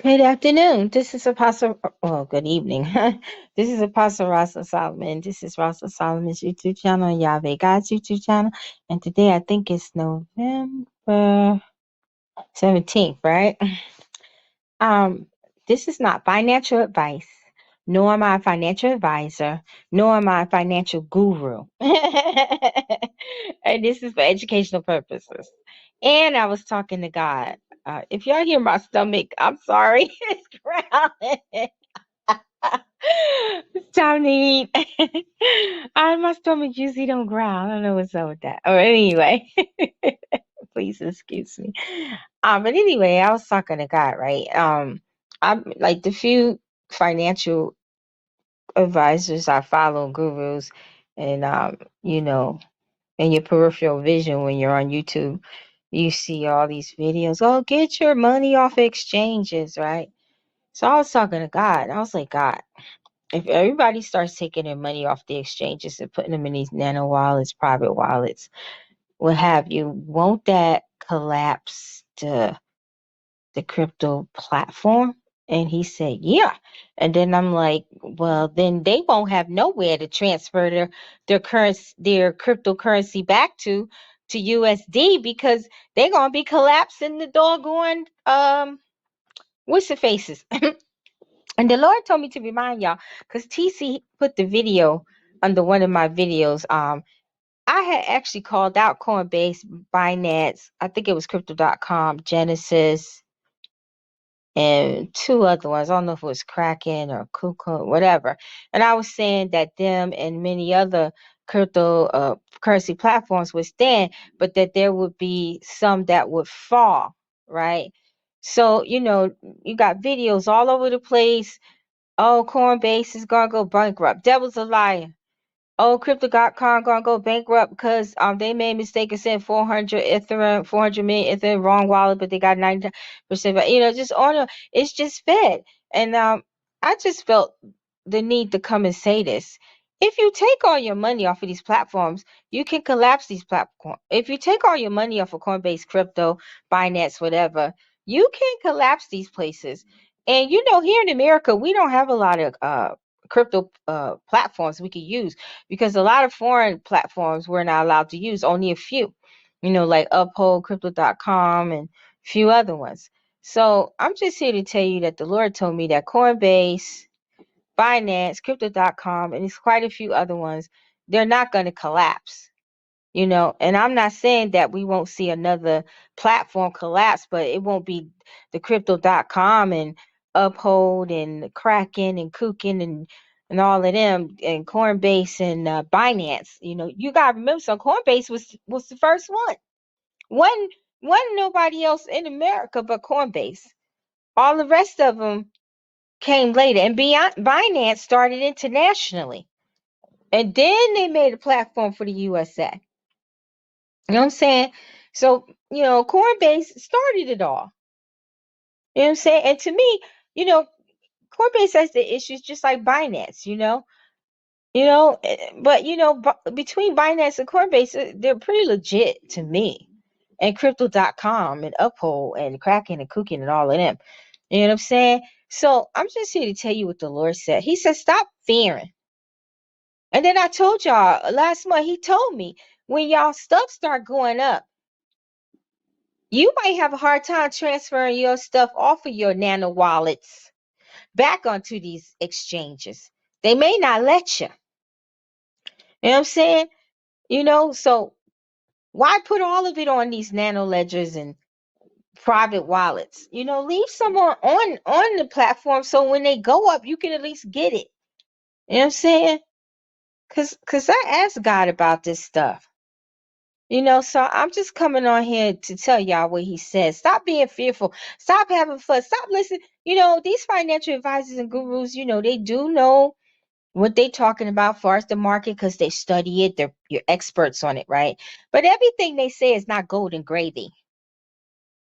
Good afternoon. This is Apostle, well, good evening. This is Apostle Rosalind Solomon. This is Rosalind Solomon's YouTube channel and Yahweh God's YouTube channel. And today I think it's November 17th, right? Um, this is not financial advice, nor am I a financial advisor, nor am I a financial guru. And this is for educational purposes. And I was talking to God. If y'all hear my stomach, I'm sorry. It's growling. It's time to eat. My stomach usually don't growl. I don't know what's up with that. Or anyway, please excuse me. But anyway, I was talking to God, right? I'm like the few financial advisors I follow, gurus, and you know, in your peripheral vision when you're on YouTube, you see all these videos. Oh, get your money off exchanges, right? So I was talking to God. I was like, God, if everybody starts taking their money off the exchanges and putting them in these nano wallets, private wallets, what have you, won't that collapse the crypto platform? And he said, yeah. And then I'm like, well, then they won't have nowhere to transfer their cryptocurrency back to USD because they're gonna be collapsing the doggone what's the faces. And the Lord told me to remind y'all, because TC put the video under one of my videos. I had actually called out Coinbase, Binance, I think it was Crypto.com, Genesis, and two other ones. I don't know if it was Kraken or KuCoin, whatever. And I was saying that them and many other crypto currency platforms would stand, but that there would be some that would fall, right? So, you got videos all over the place. Oh, Coinbase is gonna go bankrupt. Devil's a liar. Oh, Crypto.com gonna go bankrupt because they made a mistake and sent 400 Ethereum, 400 million Ethereum wrong wallet, but they got 90%. Just on. It's just fed, and I just felt the need to come and say this. If you take all your money off of these platforms, you can collapse these platforms. If you take all your money off of Coinbase, crypto, Binance, whatever, you can collapse these places. And here in America, we don't have a lot of crypto platforms we could use because a lot of foreign platforms we're not allowed to use, only a few, like Uphold, Crypto.com, and a few other ones. So I'm just here to tell you that the Lord told me that Coinbase, Binance, Crypto.com, and there's quite a few other ones, they're not going to collapse. And I'm not saying that we won't see another platform collapse, but it won't be the Crypto.com and Uphold and Kraken and KuCoin and all of them and Coinbase and Binance. You gotta remember, so Coinbase was the first one. One nobody else in America but Coinbase. All the rest of them came later, and Binance started internationally, and then they made a platform for the USA. You know what I'm saying? So, Coinbase started it all. You know what I'm saying? And to me, Coinbase has the issues just like Binance, but between Binance and Coinbase, they're pretty legit to me. And Crypto.com and Uphold and Kraken and KuCoin and all of them. You know what I'm saying? So I'm just here to tell you what the Lord said. He said, stop fearing. And then I told y'all last month, he told me when y'all stuff start going up, you might have a hard time transferring your stuff off of your nano wallets back onto these exchanges. They may not let you. You know what I'm saying? So why put all of it on these nano ledgers and private wallets? Leave some on the platform so when they go up, you can at least get it. You know what I'm saying? Cause I asked God about this stuff. So I'm just coming on here to tell y'all what he says. Stop being fearful. Stop having fun. Stop listening. These financial advisors and gurus, they do know what they talking about as far as the market because they study it. You're experts on it, right? But everything they say is not golden gravy.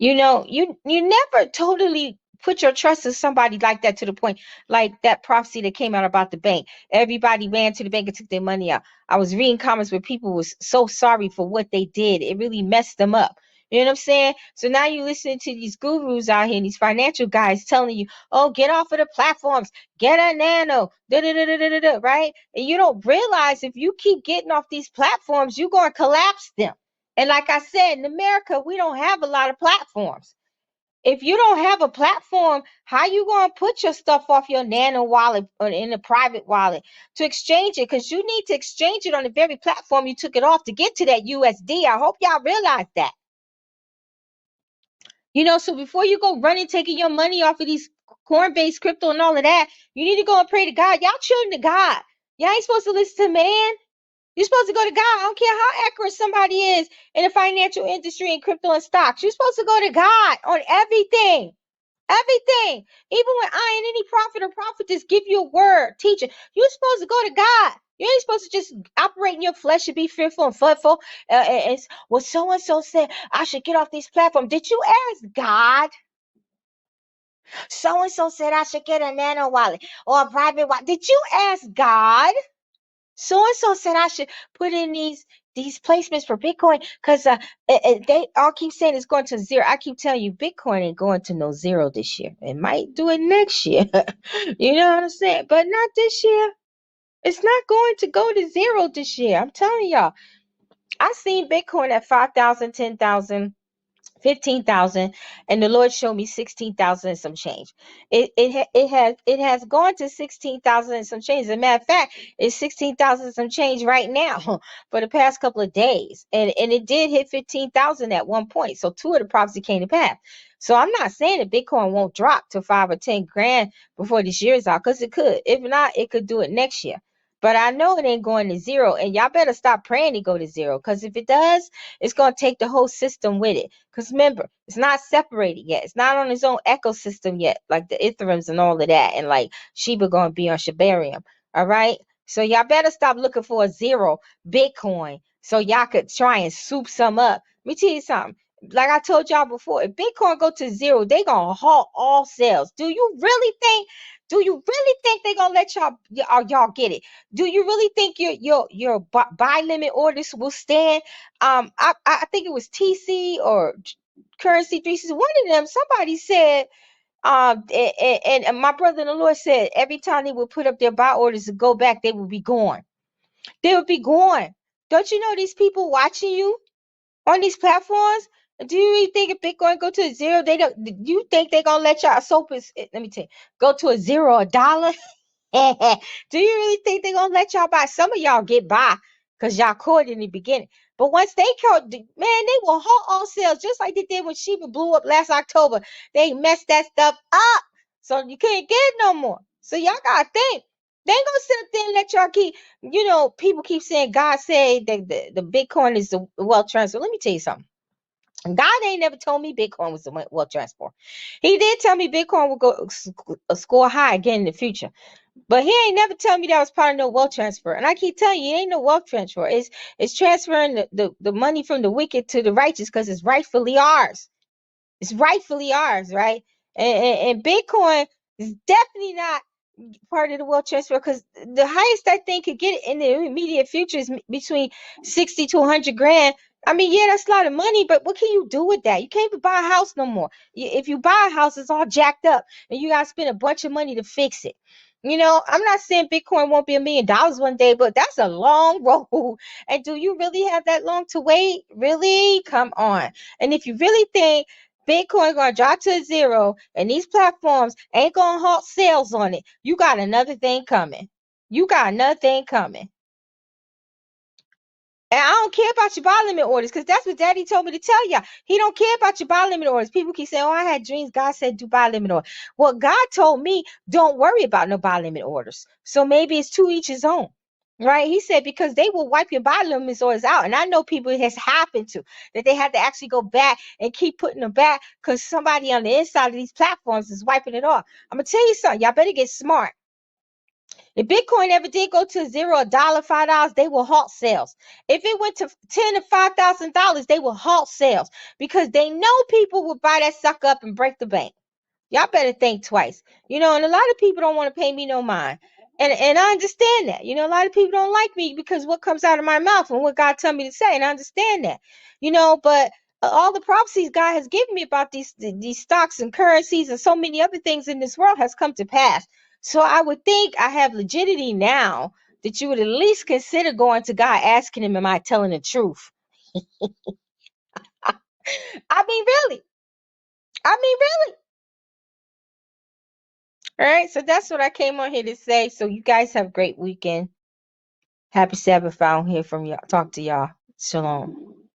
You never totally put your trust in somebody like that to the point, like that prophecy that came out about the bank. Everybody ran to the bank and took their money out. I was reading comments where people was so sorry for what they did. It really messed them up. You know what I'm saying? So now you listening to these gurus out here, these financial guys telling you, oh, get off of the platforms, get a nano, right? And you don't realize if you keep getting off these platforms, you're going to collapse them. And like I said, in America, we don't have a lot of platforms. If you don't have a platform, how you going to put your stuff off your nano wallet or in a private wallet to exchange it? Because you need to exchange it on the very platform you took it off to get to that USD. I hope y'all realize that. You know, so before you go running, taking your money off of these Coinbase, crypto, and all of that, you need to go and pray to God. Y'all children of God. Y'all ain't supposed to listen to man. You're supposed to go to God. I don't care how accurate somebody is in the financial industry and crypto and stocks. You're supposed to go to God on everything. Everything. Even when I and any prophet or prophetess give you a word, teacher, you're supposed to go to God. You ain't supposed to just operate in your flesh and be fearful and futful. Well, so-and-so said I should get off these platforms. Did you ask God? So-and-so said I should get a nano wallet or a private wallet. Did you ask God? So-and-so said I should put in these placements for Bitcoin because they all keep saying it's going to zero. I keep telling you, Bitcoin ain't going to no zero this year. It might do it next year. You know what I'm saying? But not this year. It's not going to go to zero this year. I'm telling y'all. I seen Bitcoin at 5,000, 10,000. 15,000, and the Lord showed me 16,000 and some change. It has gone to 16,000 and some change. As a matter of fact, it's 16,000 and some change right now for the past couple of days, and it did hit 15,000 at one point. So two of the prophecies came to pass. So I'm not saying that Bitcoin won't drop to 5 or 10 grand before this year is out, because it could. If not, it could do it next year. But I know it ain't going to zero, and y'all better stop praying to go to zero, because if it does, it's going to take the whole system with it. Because remember, it's not separated yet. It's not on its own ecosystem yet, like the Etherims and all of that. And like Sheba going to be on Shibarium. All right. So y'all better stop looking for a zero Bitcoin so y'all could try and soup some up. Let me tell you something. Like I told y'all before, if Bitcoin go to zero, they going to halt all sales. Do you really think they're going to let y'all get it? Do you really think your buy limit orders will stand? I think it was TC or Currency 360. One of them, somebody said, and my brother in the Lord said every time they would put up their buy orders to go back, they would be gone. They would be gone. Don't you know these people watching you on these platforms? Do you really think if Bitcoin go to a zero, they don't? Do you think they're gonna let y'all let me tell you, go to a zero, a dollar? Do you really think they're gonna let y'all buy? Some of y'all get by because y'all caught in the beginning. But once they caught, man, they will halt all sales just like they did when Sheba blew up last October. They messed that stuff up. So you can't get it no more. So y'all gotta think. They ain't gonna sit up there and let y'all keep, people keep saying God said that the Bitcoin is the wealth transfer. Let me tell you something. God ain't never told me Bitcoin was the wealth transfer. He did tell me Bitcoin will go score high again in the future. But he ain't never tell me that was part of no wealth transfer. And I keep telling you, it ain't no wealth transfer. It's transferring the money from the wicked to the righteous because it's rightfully ours. It's rightfully ours, right? And Bitcoin is definitely not part of the wealth transfer because the highest that thing could get in the immediate future is between 60 to 100 grand. I mean, yeah, that's a lot of money, but what can you do with that? You can't even buy a house no more. If you buy a house, it's all jacked up and you got to spend a bunch of money to fix it. I'm not saying Bitcoin won't be $1 million one day, but that's a long road. And do you really have that long to wait? Really? Come on. And if you really think Bitcoin gonna drop to zero and these platforms ain't gonna halt sales on it, you got another thing coming. You got another thing coming. And I don't care about your buy limit orders because that's what Daddy told me to tell y'all. He don't care about your buy limit orders. People keep saying, oh, I had dreams. God said do buy limit orders. Well, God told me don't worry about no buy limit orders. So maybe it's to each his own. Right? He said because they will wipe your buy limit orders out. And I know people it has happened to, that they had to actually go back and keep putting them back because somebody on the inside of these platforms is wiping it off. I'm going to tell you something. Y'all better get smart. If Bitcoin ever did go to zero, $1, $5, they will halt sales. If it went to $10,000 to $5,000, they will halt sales because they know people will buy that sucker up and break the bank. Y'all better think twice. And a lot of people don't want to pay me no mind. And I understand that. A lot of people don't like me because what comes out of my mouth and what God tell me to say. And I understand that. But all the prophecies God has given me about these stocks and currencies and so many other things in this world has come to pass. So I would think I have legitimacy now that you would at least consider going to God, asking him, am I telling the truth? I mean, really. I mean, really. All right. So that's what I came on here to say. So you guys have a great weekend. Happy Sabbath. I don't hear from y'all. Talk to y'all. Shalom.